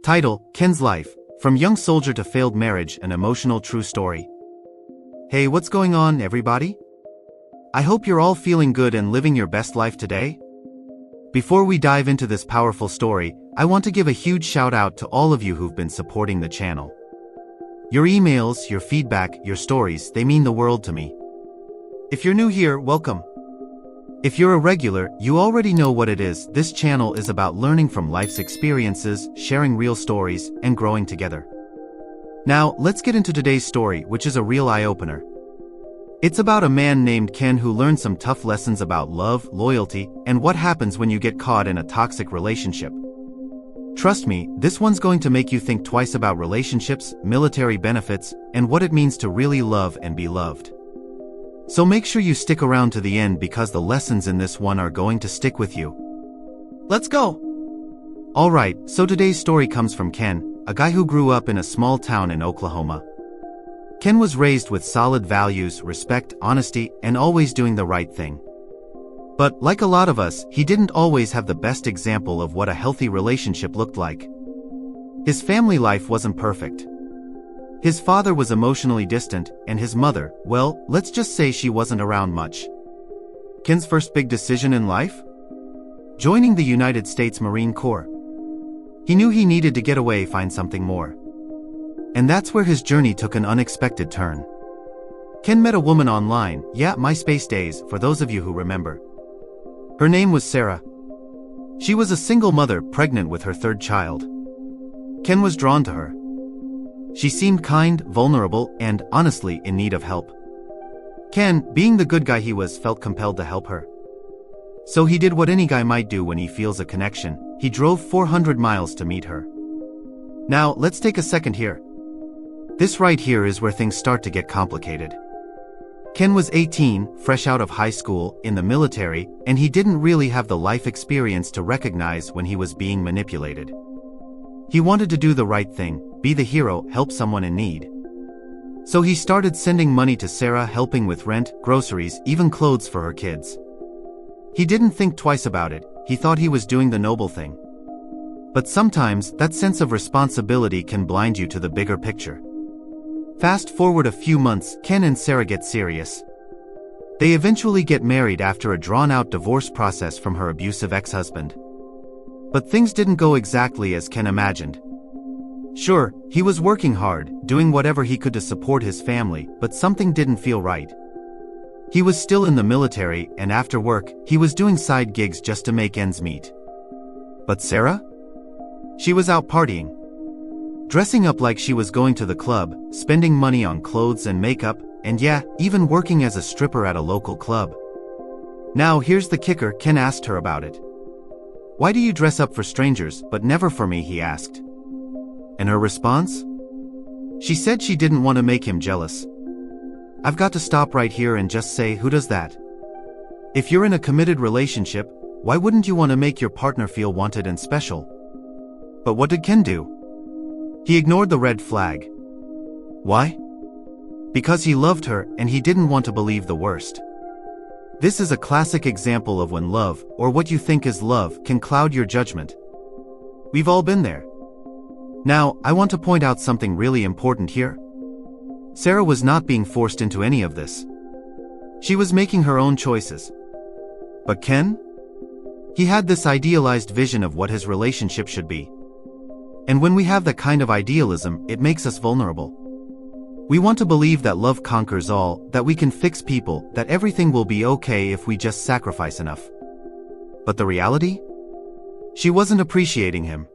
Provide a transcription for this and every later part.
Title: Ken's Life, From Young Soldier to Failed Marriage, an Emotional True Story. Hey, what's going on, everybody? I hope you're all feeling good and living your best life today. Before we dive into this powerful story, I want to give a huge shout out to all of you who've been supporting the channel. Your emails, your feedback, your stories, they mean the world to me. If you're new here, welcome. If you're a regular, you already know what it is. This channel is about learning from life's experiences, sharing real stories, and growing together. Now, let's get into today's story, which is a real eye-opener. It's about a man named Ken who learned some tough lessons about love, loyalty, and what happens when you get caught in a toxic relationship. Trust me, this one's going to make you think twice about relationships, military benefits, and what it means to really love and be loved. So make sure you stick around to the end because the lessons in this one are going to stick with you. Let's go! Alright, so today's story comes from Ken, a guy who grew up in a small town in Oklahoma. Ken was raised with solid values, respect, honesty, and always doing the right thing. But, like a lot of us, he didn't always have the best example of what a healthy relationship looked like. His family life wasn't perfect. His father was emotionally distant, and his mother, well, let's just say she wasn't around much. Ken's first big decision in life? Joining the United States Marine Corps. He knew he needed to get away, find something more. And that's where his journey took an unexpected turn. Ken met a woman online, yeah, MySpace days, for those of you who remember. Her name was Sarah. She was a single mother, pregnant with her third child. Ken was drawn to her. She seemed kind, vulnerable, and, honestly, in need of help. Ken, being the good guy he was, felt compelled to help her. So he did what any guy might do when he feels a connection. He drove 400 miles to meet her. Now, let's take a second here. This right here is where things start to get complicated. Ken was 18, fresh out of high school, in the military, and he didn't really have the life experience to recognize when he was being manipulated. He wanted to do the right thing, be the hero, help someone in need. So he started sending money to Sarah, helping with rent, groceries, even clothes for her kids. He didn't think twice about it, he thought he was doing the noble thing. But sometimes, that sense of responsibility can blind you to the bigger picture. Fast forward a few months, Ken and Sarah get serious. They eventually get married after a drawn-out divorce process from her abusive ex-husband. But things didn't go exactly as Ken imagined. Sure, he was working hard, doing whatever he could to support his family, but something didn't feel right. He was still in the military, and after work, he was doing side gigs just to make ends meet. But Sarah? She was out partying. Dressing up like she was going to the club, spending money on clothes and makeup, and yeah, even working as a stripper at a local club. Now here's the kicker, Ken asked her about it. "Why do you dress up for strangers, but never for me?" he asked. And her response? She said she didn't want to make him jealous. I've got to stop right here and just say, who does that? If you're in a committed relationship, why wouldn't you want to make your partner feel wanted and special? But what did Ken do? He ignored the red flag. Why? Because he loved her and he didn't want to believe the worst. This is a classic example of when love, or what you think is love, can cloud your judgment. We've all been there. Now, I want to point out something really important here. Sarah was not being forced into any of this. She was making her own choices. But Ken? He had this idealized vision of what his relationship should be. And when we have that kind of idealism, it makes us vulnerable. We want to believe that love conquers all, that we can fix people, that everything will be okay if we just sacrifice enough. But the reality? She wasn't appreciating him.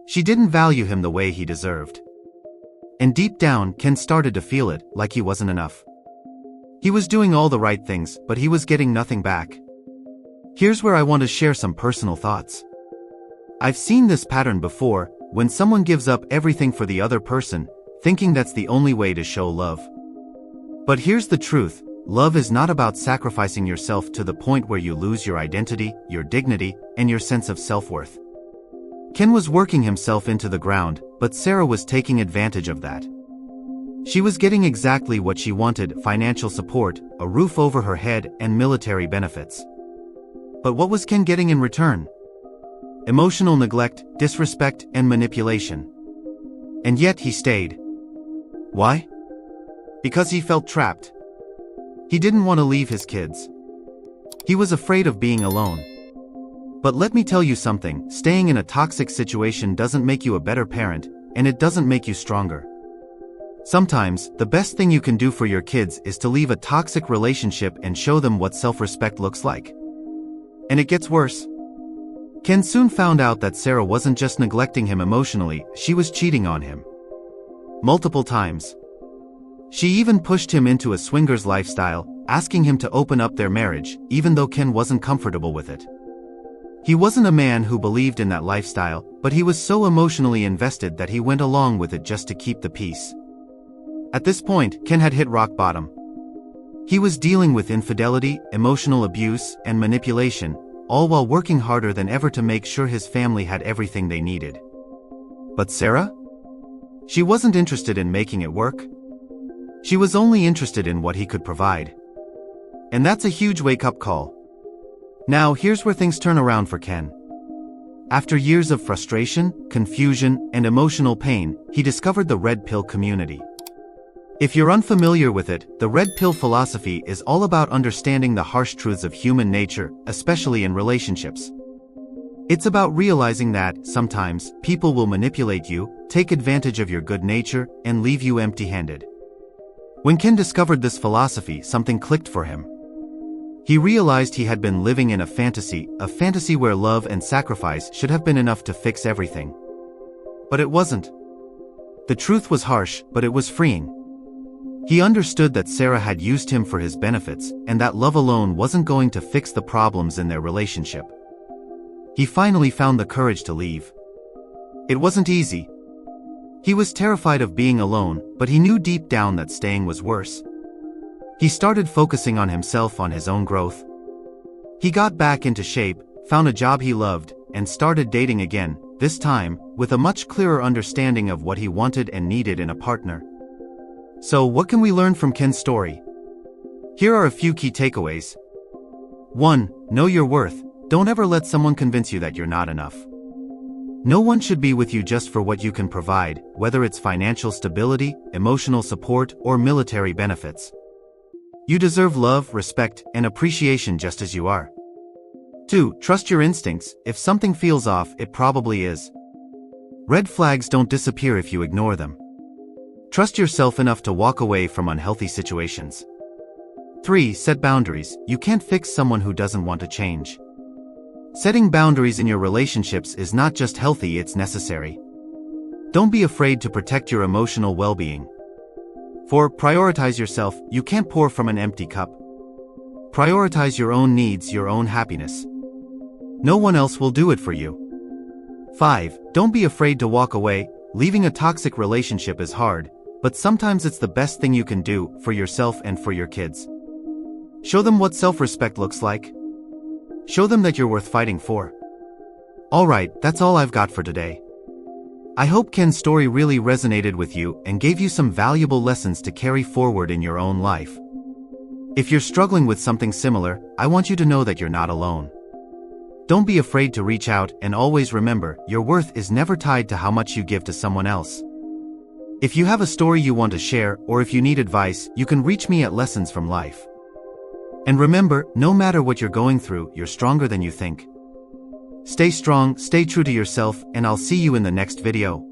She didn't value him the way he deserved. And deep down, Ken started to feel it, like he wasn't enough. He was doing all the right things, but he was getting nothing back. Here's where I want to share some personal thoughts. I've seen this pattern before, when someone gives up everything for the other person, thinking that's the only way to show love. But here's the truth, love is not about sacrificing yourself to the point where you lose your identity, your dignity, and your sense of self-worth. Ken was working himself into the ground, but Sarah was taking advantage of that. She was getting exactly what she wanted: financial support, a roof over her head, and military benefits. But what was Ken getting in return? Emotional neglect, disrespect, and manipulation. And yet he stayed. Why? Because he felt trapped. He didn't want to leave his kids. He was afraid of being alone. But let me tell you something, staying in a toxic situation doesn't make you a better parent, and it doesn't make you stronger. Sometimes, the best thing you can do for your kids is to leave a toxic relationship and show them what self-respect looks like. And it gets worse. Ken soon found out that Sarah wasn't just neglecting him emotionally, she was cheating on him. Multiple times. She even pushed him into a swingers lifestyle, asking him to open up their marriage, even though Ken wasn't comfortable with it. He wasn't a man who believed in that lifestyle, but he was so emotionally invested that he went along with it just to keep the peace. At this point, Ken had hit rock bottom. He was dealing with infidelity, emotional abuse, and manipulation, all while working harder than ever to make sure his family had everything they needed. But Sarah? She wasn't interested in making it work. She was only interested in what he could provide. And that's a huge wake-up call. Now here's where things turn around for Ken. After years of frustration, confusion, and emotional pain, he discovered the Red Pill community. If you're unfamiliar with it, the Red Pill philosophy is all about understanding the harsh truths of human nature, especially in relationships. It's about realizing that, sometimes, people will manipulate you, take advantage of your good nature, and leave you empty-handed. When Ken discovered this philosophy, something clicked for him. He realized he had been living in a fantasy where love and sacrifice should have been enough to fix everything. But it wasn't. The truth was harsh, but it was freeing. He understood that Sarah had used him for his benefits, and that love alone wasn't going to fix the problems in their relationship. He finally found the courage to leave. It wasn't easy. He was terrified of being alone, but he knew deep down that staying was worse. He started focusing on himself, on his own growth. He got back into shape, found a job he loved, and started dating again, this time, with a much clearer understanding of what he wanted and needed in a partner. So what can we learn from Ken's story? Here are a few key takeaways. 1. Know your worth. Don't ever let someone convince you that you're not enough. No one should be with you just for what you can provide, whether it's financial stability, emotional support, or military benefits. You deserve love, respect, and appreciation just as you are. 2. Trust your instincts. If something feels off, it probably is. Red flags don't disappear if you ignore them. Trust yourself enough to walk away from unhealthy situations. 3. Set boundaries. You can't fix someone who doesn't want to change. Setting boundaries in your relationships is not just healthy, it's necessary. Don't be afraid to protect your emotional well-being. 4. Prioritize yourself. You can't pour from an empty cup. Prioritize your own needs, your own happiness. No one else will do it for you. 5. Don't be afraid to walk away. Leaving a toxic relationship is hard, but sometimes it's the best thing you can do, for yourself and for your kids. Show them what self-respect looks like. Show them that you're worth fighting for. Alright, that's all I've got for today. I hope Ken's story really resonated with you and gave you some valuable lessons to carry forward in your own life. If you're struggling with something similar, I want you to know that you're not alone. Don't be afraid to reach out, and always remember, your worth is never tied to how much you give to someone else. If you have a story you want to share, or if you need advice, you can reach me at Lessons from Life. And remember, no matter what you're going through, you're stronger than you think. Stay strong, stay true to yourself, and I'll see you in the next video.